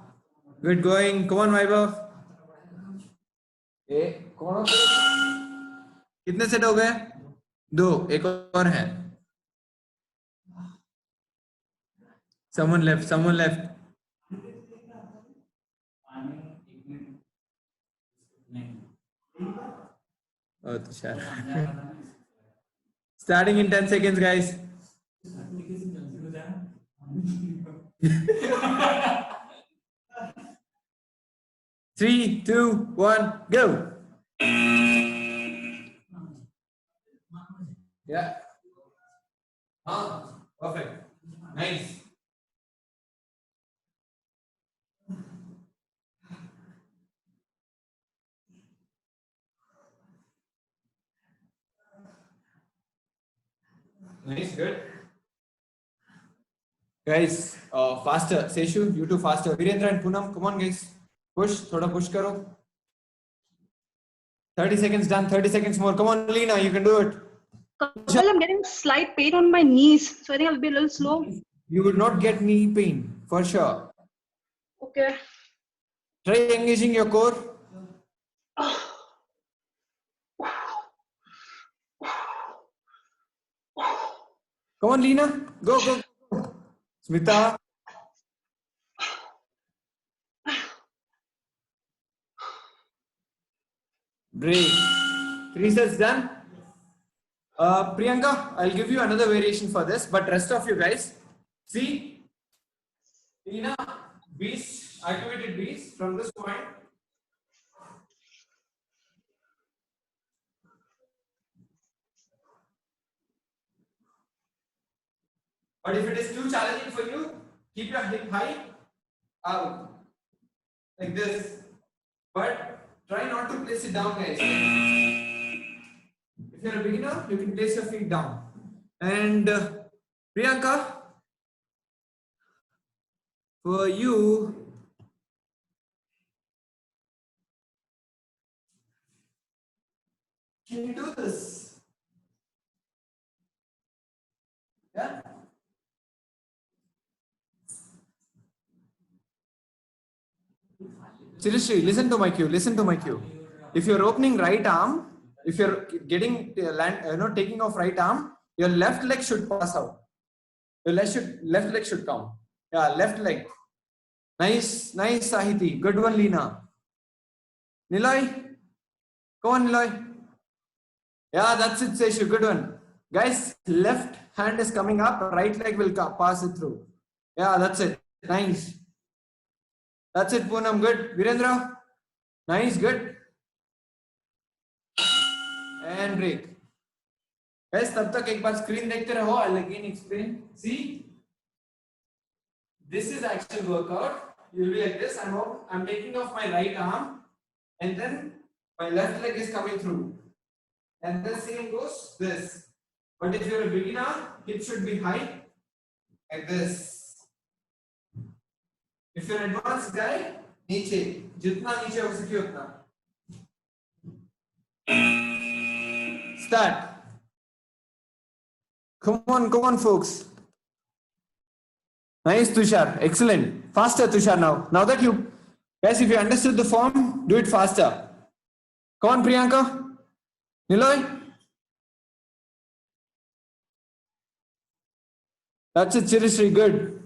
Good going. Come on, Vaibhav. कौन कितने set हो गए? 2. एक और है. Someone left. Oh, Tushar. Starting in 10 seconds, guys. Three, two, one, go. Yeah. Perfect. Nice. Nice, good. Guys, faster. Seshu, you too faster. Virendra and Poonam, come on, guys. Push, thoda push karo. 30 seconds done, 30 seconds more. Come on, Leena, you can do it. Well, I'm getting slight pain on my knees, so I think I'll be a little slow. You will not get knee pain, for sure. Okay. Try engaging your core. Come on, Leena. Go. Smita. Break. 3 sets done. Priyanka, I'll give you another variation for this, but rest of you guys, see, Leena, beast, activated beast from this point. But if it is too challenging for you, keep your hip high, out, like this. But try not to place it down, guys. you're a beginner, you can place your feet down. And Priyanka, for you, can you do this? Yeah. Seriously, listen to my cue. Listen to my cue. If you're opening right arm, if you're getting taking off right arm, your left leg should pass out. Your left leg should count. Yeah, left leg. Nice, nice, Sahiti. Good one, Leena. Niloy, come on, Niloy. Yeah, that's it, Seshu. Good one. Guys, left hand is coming up, right leg will pass it through. Yeah, that's it. Nice. That's it, Poonam. Good. Virendra. Nice. Good. And break. Guys, तब तक एक बार screen देखते रहो. I'll again explain. See, this is actual workout. You'll be like this. I'm taking off my right arm, and then my left leg is coming through. And the same goes this. But if you're a beginner, hip should be high, like this. If you're an advanced guy, नीचे, जितना नीचे हो सके उतना. Start. Come on, folks. Nice, Tushar. Excellent. Faster, Tushar, now. Now that you, guys, if you understood the form, do it faster. Come on, Priyanka. Niloy. That's it, Chirishri. Good.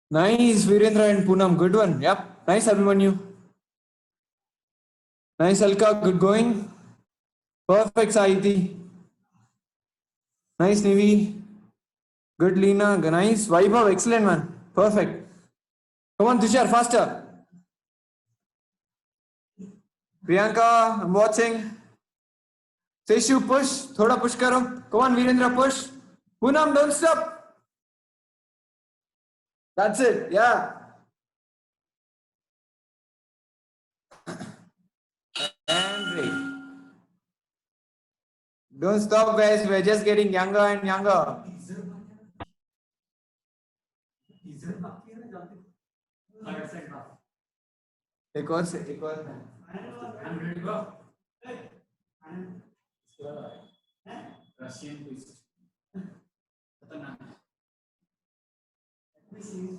Nice, Virendra and Poonam. Good one. Yep. Nice, Abhimanyu. Nice, Alka. Good going. Perfect, Sahiti. Nice, Nivi. Good, Leena. Nice. Vaibhav. Excellent, man. Perfect. Come on, Tushar. Faster. Priyanka, I'm watching. Seshu, push. Thoda push karo. Come on, Virendra, push. Poonam, don't stop. That's it. Yeah. And break. Don't stop, guys. We're just getting younger and younger. एक और से एक और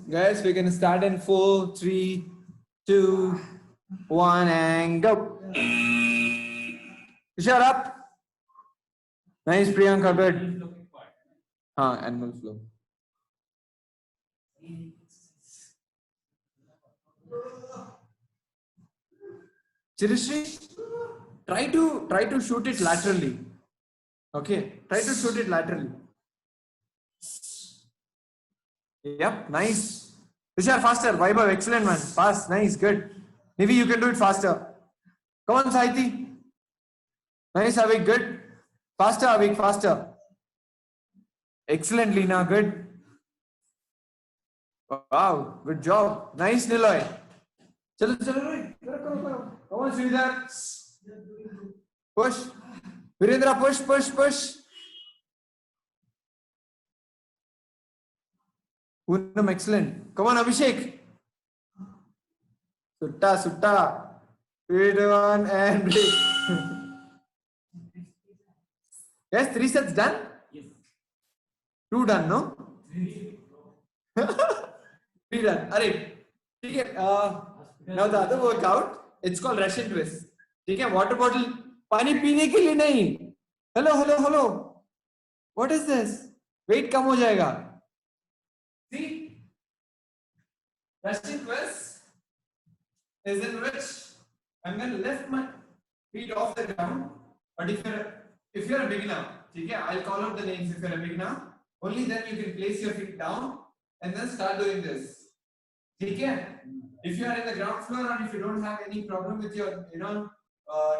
Guys, we're gonna start in 4, 3, 2, 1, and go. Shut up. Nice, Priyanka. Good. Animal flow. Chirishri, try to shoot it laterally. Okay, try to shoot it laterally. Yep, nice. Tushar, faster. Vaibhav, excellent, man. Fast, nice, good. Maybe you can do it faster. Come on, Sahiti. Nice, Avik, good. Faster, Avik, faster. Excellent, Leena, good. Wow, good job. Nice, Niloy. Chalo, karo. Come on, Sridhar. Push. Virendra, push. Poonam, excellent. Come on, Abhishek. Sutta. 3, 1, and break. Yes, 3 sets done? Yes. 2 done, no? 3 done. Arey, okay. Now the other workout, it's called Russian twist. Okay, water bottle, पानी पीने के लिए नहीं. Hello. What is this? Weight कम हो जाएगा. See, Russian twist is in which I'm going to lift my feet off the ground. But if you're a beginner, okay, I'll call out the names. If you're a beginner, only then you can place your feet down and then start doing this. Okay? If you are in the ground floor and if you don't have any problem with your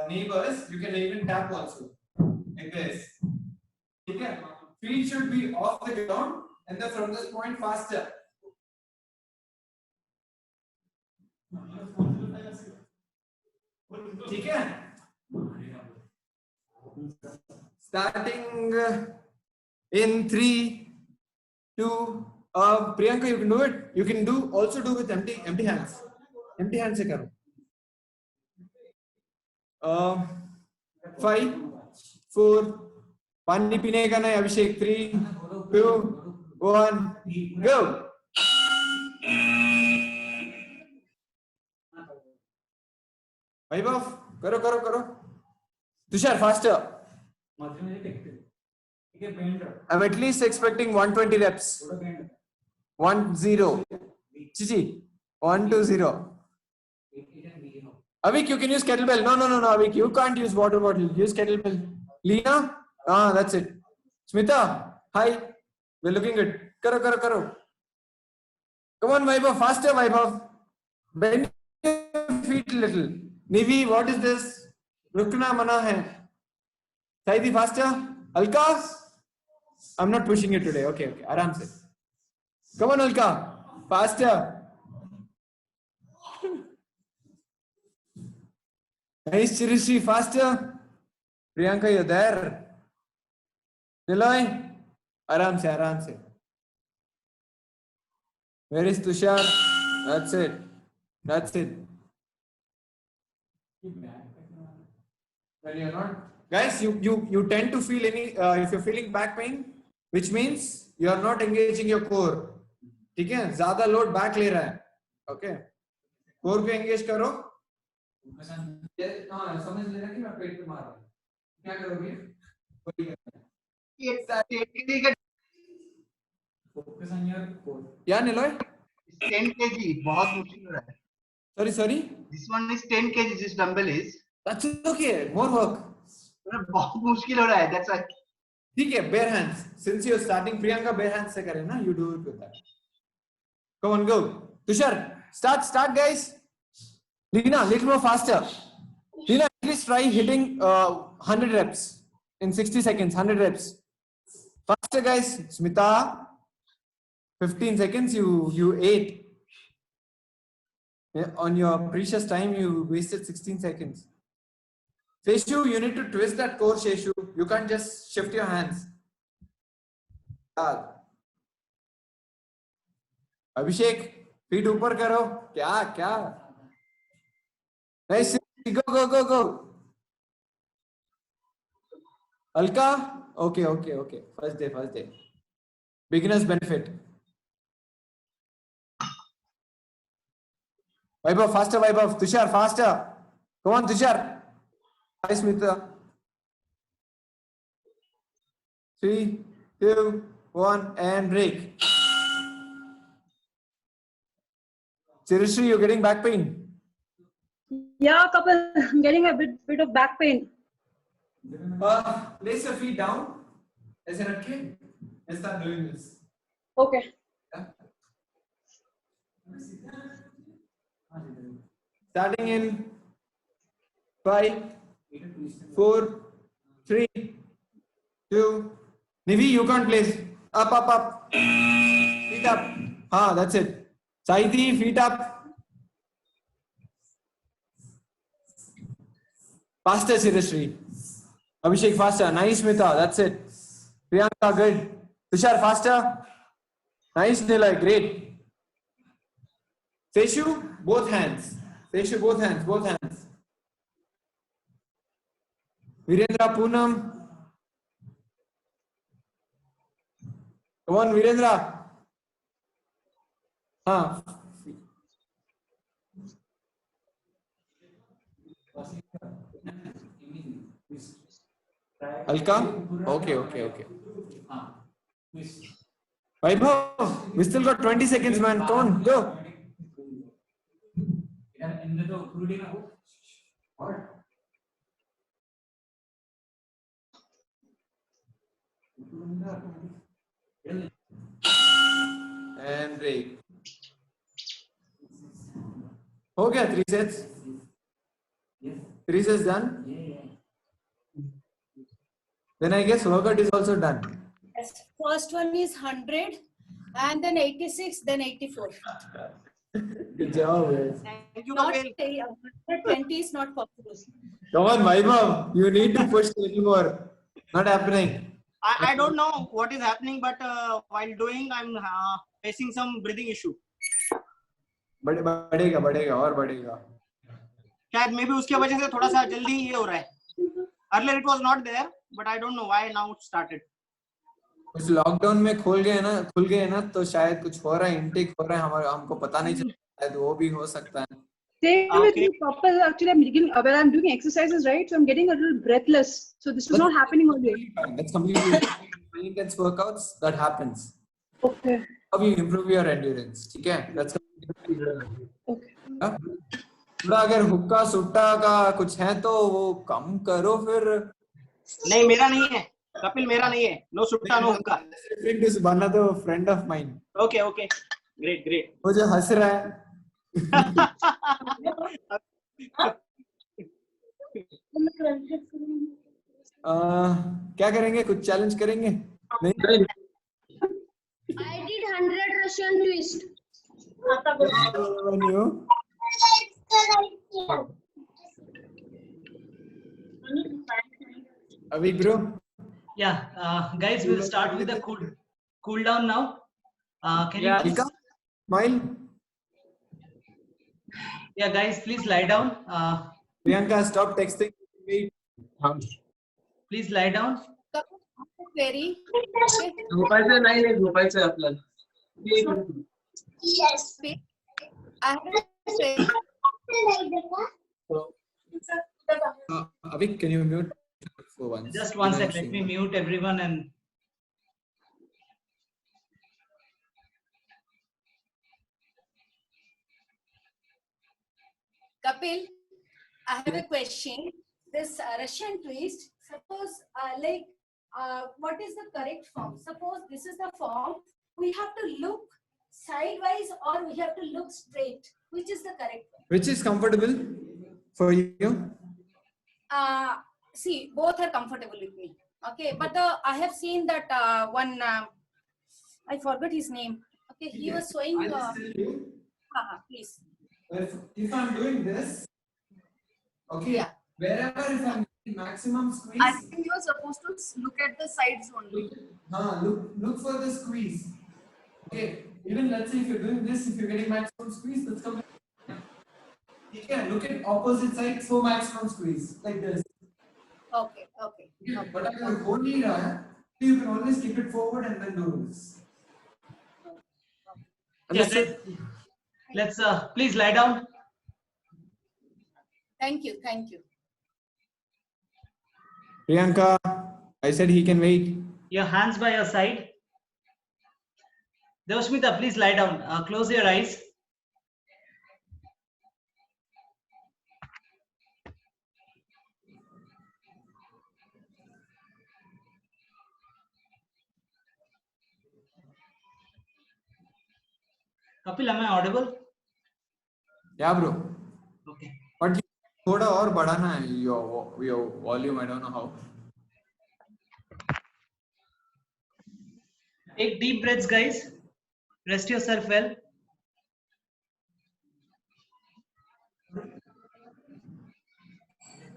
neighbors, you can even tap also like this. Okay? Feet should be off the ground and then from this point faster. Okay? Starting in 3, 2. Priyanka, you can do it. You can also do with empty hands. Empty hands se karo. 5, 4. पानी पीने का नहीं अभिषेक 3, 2, 1 go. वैभव करो करो करो. Tushar faster. I'm at least expecting 120 reps. 1-0. Chichi 1-2-0. Avik, you can use kettlebell. No, Avik, you can't use water bottle. Use kettlebell. Leena, that's it. Smita, hi. We're looking good. Karo. Come on, Vaibhav, faster, Vaibhav. Bend your feet a little. Nivi, what is this? Rukna mana hai. Saidi, faster. Alka, I'm not pushing you today. Okay. Aram se. Come on, Alka, faster. Nice, Chirishi, faster. Priyanka, you're there. Niloy, aram se. Where is Tushar? That's it. When you're not, guys, you tend to feel any if you're feeling back pain, which means you are not engaging your core. ठीक है, ज़्यादा load back ले रहा है. Okay, core को engage करो. समझ लेना कि मैं पेट पे मार रहा हूँ. क्या करोगे? Focus on your core. Yeah, Niloy? 10 kg, बहुत मुश्किल हो रहा है. Sorry. This one is 10 kg. This dumbbell is. That's okay. More work. बहुत मुश्किल हो रहा है. That's why. ठीक है, bare hands. Since you're starting, Priyanka, bare hands से करे ना. You do it with that. Come on, go. Tushar, start, guys. Leena, little more faster. Leena, at least try hitting 100 reps in 60 seconds. 100 reps. Faster, guys. Smita, 15 seconds. You ate. Yeah, on your precious time, you wasted 16 seconds. Sheshu, you need to twist that core, Sheshu. You can't just shift your hands. Abhishek, feet ऊपर करो. क्या? Nice. Go. Alka, okay. First day. Beginner's benefit. Vaibhav, faster, Vaibhav. Tushar, faster. Come on, Tushar. Hi, Smita. 3, 2, 1, and break. Chirishri, you're getting back pain. Yeah, Kapil, I'm getting a bit of back pain. Place your feet down. ऐसे रखे. And start doing this. Okay. Starting in 5, 4, 3, 2. Nivi, you can't place. Up. Feet up. That's it. Saidi, feet up. Faster, Sirishri. Abhishek, faster. Nice, Smita. That's it. Priyanka, good. Tushar, faster. Nice, Nilay. Great. Seshu, both hands. Both hands. Virendra, Poonam. Come on, Virendra. Alka? Okay. Vaibhav, we still got 20 seconds, man. Come on, go. And break. Okay, 3 sets. 3 sets done. Then I guess workout is also done. Yes, first one is 100, and then 86, then 84. Good job. Not 120 is not possible. Come on, Vaibhav. You need to push a little more. Not happening. I don't know what is happening, but while doing, I'm facing some breathing issue. बढ़ेगा बढ़ेगा और बढ़ेगा. शायद मे भी उसके वजह से थोड़ा सा जल्दी ये हो रहा है. Earlier it was not there, but I don't know why now it started. उस लॉकडाउन में खुल गए ना तो शायद कुछ हो रहा है, इंटेक हो रहा है, हमारा हमको पता नहीं चल रहा है, तो वो भी हो सकता है. Same with me, Kapil. Actually, I'm getting, when I'm doing exercises, right? So I'm getting a little breathless. So this was not happening earlier. That's completely fine. Intense workouts, that happens. Okay. How you improve your endurance? ठीक है? That's okay. थोड़ा अगर हुक्का सुट्टा का कुछ है तो वो कम करो फिर. नहीं मेरा नहीं है कपिल, मेरा नहीं है. नो सुट्टा नो हुक्का. Friend is one of the friend of mine. Okay, okay, great. वो जो हंस रहा है. क्या करेंगे? कुछ चैलेंज करेंगे? नहीं. I did 100 Russian twist. Avi bro. Yeah, guys, we'll start with the cool down now. Can you please... Smile. Yeah, guys, please lie down. Priyanka, stop texting. Wait. Please lie down. Very. झोपायचं नाही झोपायचं आपल्याला. Yes. I have a question. Avik, can you mute for once? Just one sec. Let me mute everyone and. Kapil, I have a question. This Russian twist, suppose what is the correct form? Suppose this is the form, we have to look sidewise or we have to look straight. Which is the correct one? Which is comfortable for you? See, both are comfortable with me. Okay, but I have seen that one, I forgot his name. Okay, he was showing. Please. If I'm doing this, okay, yeah. Wherever if I'm getting maximum squeeze, I think you are supposed to look at the sides only. Look for the squeeze. Okay, even let's say if you're doing this, if you're getting maximum squeeze, that's coming. Yeah, look at opposite side for maximum squeeze, like this. Okay. But if you're holding it, you can always keep it forward and then do this. Yeah, let's please lie down. Thank you. Priyanka, I said he can wait. Your hands by your side. Devashmita, please lie down. Close your eyes. Kapil, am I audible? Yeah, bro. Okay. But थोड़ा और बढ़ाना है your volume. I don't know how. Take deep breaths, guys. Rest yourself well.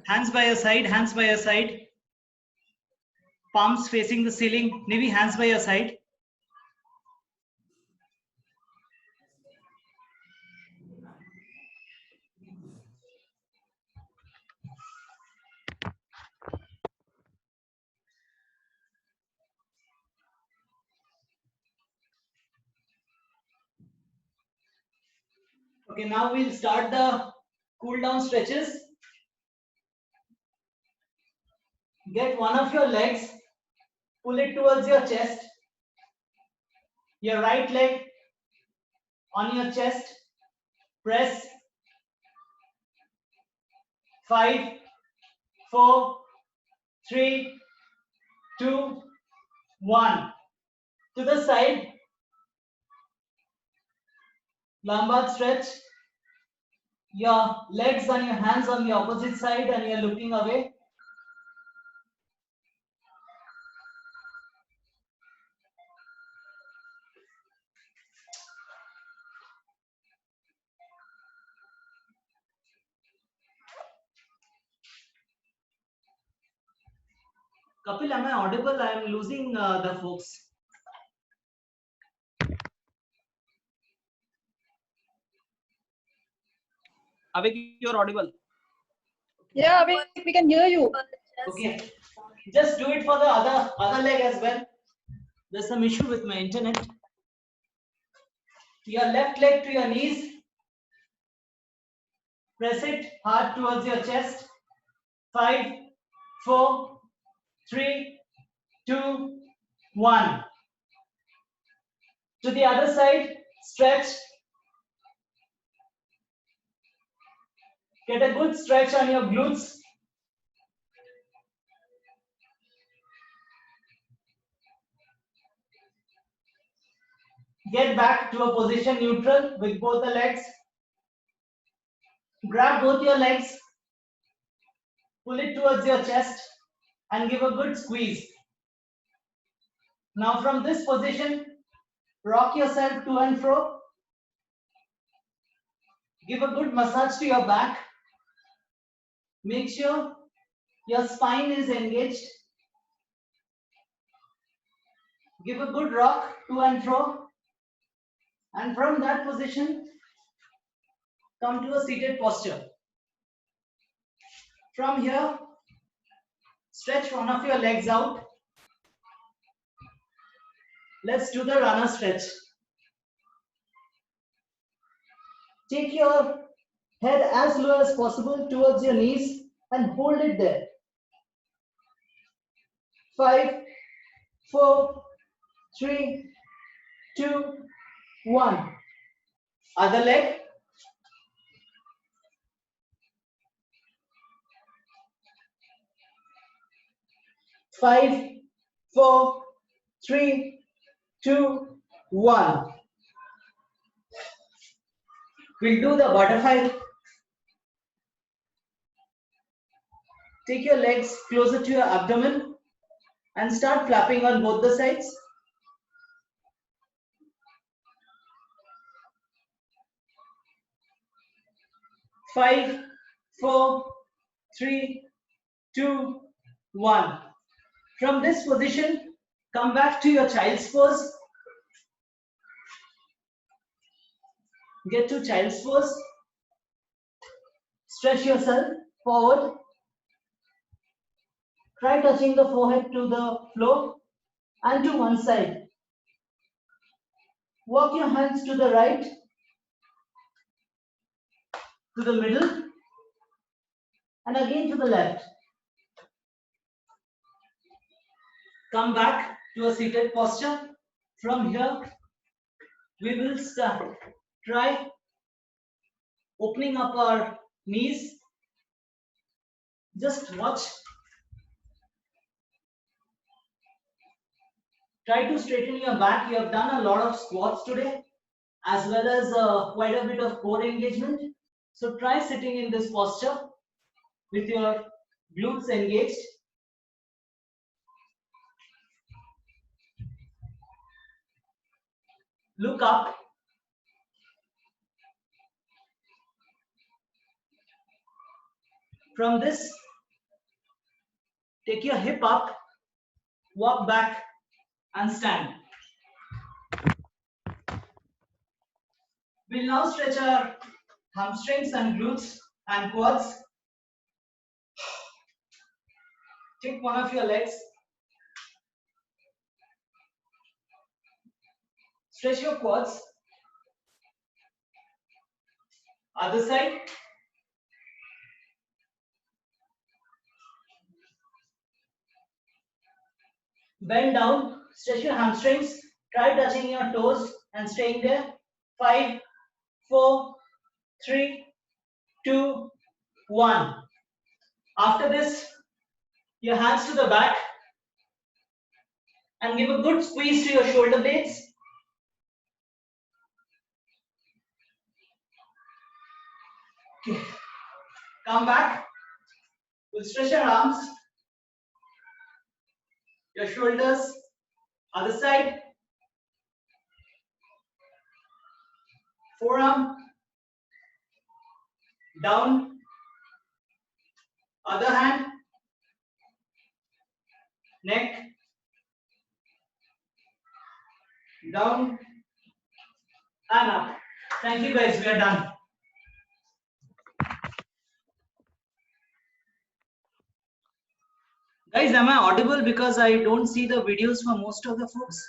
Hands by your side. Palms facing the ceiling. Nivi, hands by your side. Okay, now we'll start the cool down stretches. Get one of your legs, pull it towards your chest. Your right leg on your chest. Press. 5, 4, 3, 2, 1. To the side. Lombard stretch. Your legs and your hands on the opposite side and you're looking away. Kapil, am I audible? I am losing the folks. Avik, you're audible. Yeah, we can hear you. Okay. Just do it for the other leg as well. There's some issue with my internet. Your left leg to your knees. Press it hard towards your chest. 5, 4, 3, 2, 1. To the other side, stretch. Get a good stretch on your glutes. Get back to a position neutral with both the legs. Grab both your legs. Pull it towards your chest and give a good squeeze. Now from this position, rock yourself to and fro. Give a good massage to your back. Make sure your spine is engaged. Give a good rock to and fro. And from that position, come to a seated posture. From here, stretch one of your legs out. Let's do the runner stretch. Take your head as low as possible towards your knees and hold it there. 5, 4, 3, 2, 1. Other leg. Five, 4, 3, 2, 1. We'll do the butterfly. Take your legs closer to your abdomen and start flapping on both the sides. Five, 4, 3, 2, 1. From this position, come back to your child's pose. Get to child's pose. Stretch yourself forward. Try touching the forehead to the floor and to one side. Walk your hands to the right, to the middle, and again to the left. Come back to a seated posture. From here, we will start. Try opening up our knees. Just watch. Try to straighten your back. You have done a lot of squats today, as well as quite a bit of core engagement. So try sitting in this posture with your glutes engaged. Look up. From this, take your hip up, walk back and stand. We'll now stretch our hamstrings and glutes and quads. Take one of your legs. Stretch your quads. Other side. Bend down, stretch your hamstrings. Try touching your toes and staying there. 5, 4, 3, 2, 1. After this, your hands to the back and give a good squeeze to your shoulder blades. Okay. Come back. We'll stretch your arms, your shoulders, other side. Forearm, down, other hand, neck, down, and up. Thank you guys, we are done. Guys, am I audible? Because I don't see the videos for most of the folks.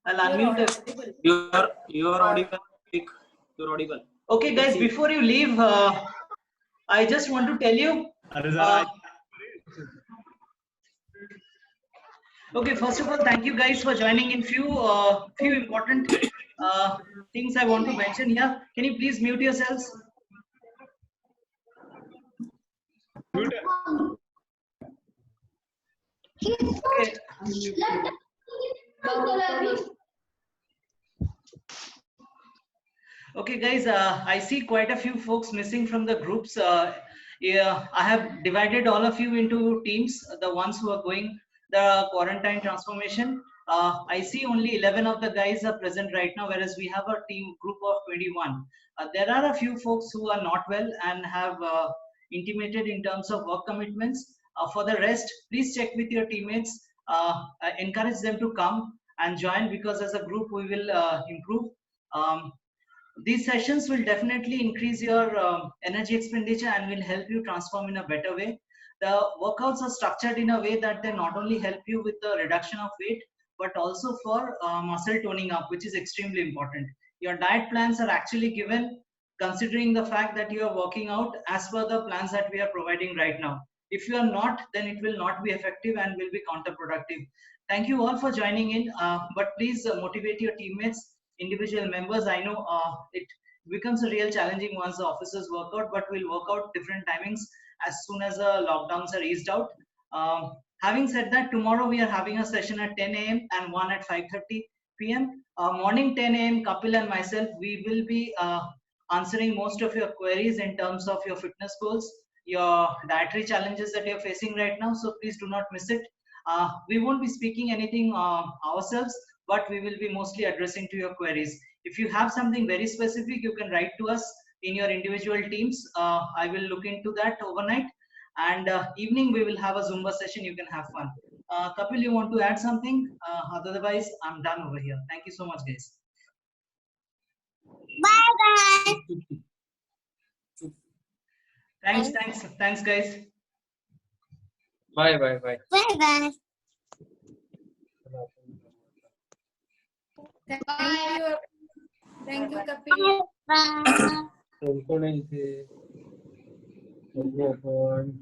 I'll unmute it. You're audible. You're audible. Okay, guys, before you leave, I just want to tell you. Okay, first of all, thank you guys for joining in. Few important things I want to mention here. Can you please mute yourselves? Okay. Okay, guys, I see quite a few folks missing from the groups. Yeah, I have divided all of you into teams, the ones who are going the quarantine transformation. I see only 11 of the guys are present right now, whereas we have a team group of 21. There are a few folks who are not well and have intimated in terms of work commitments. For the rest, please check with your teammates, encourage them to come and join, because as a group we will improve. These sessions will definitely increase your energy expenditure and will help you transform in a better way. The workouts are structured in a way that they not only help you with the reduction of weight, but also for muscle toning up, which is extremely important. Your diet plans are actually given considering the fact that you are working out as per the plans that we are providing right now. If you are not, then it will not be effective and will be counterproductive. Thank you all for joining in, but please motivate your teammates, individual members. I know it becomes a real challenging once the officers work out, but we'll work out different timings as soon as the lockdowns are eased out. Having said that, tomorrow we are having a session at 10 a.m. and one at 5:30 p.m. Morning 10 a.m. Kapil and myself, we will be answering most of your queries in terms of your fitness goals, your dietary challenges that you're facing right now. So please do not miss it. We won't be speaking anything ourselves, but we will be mostly addressing to your queries. If you have something very specific, you can write to us in your individual teams. I will look into that overnight. And evening we will have a Zumba session. You can have fun. Kapil, you want to add something? Otherwise, I'm done over here. Thank you so much, guys. Bye bye. Thanks, guys. Bye. Bye bye. Thank you, Kapil. Bye. Bye.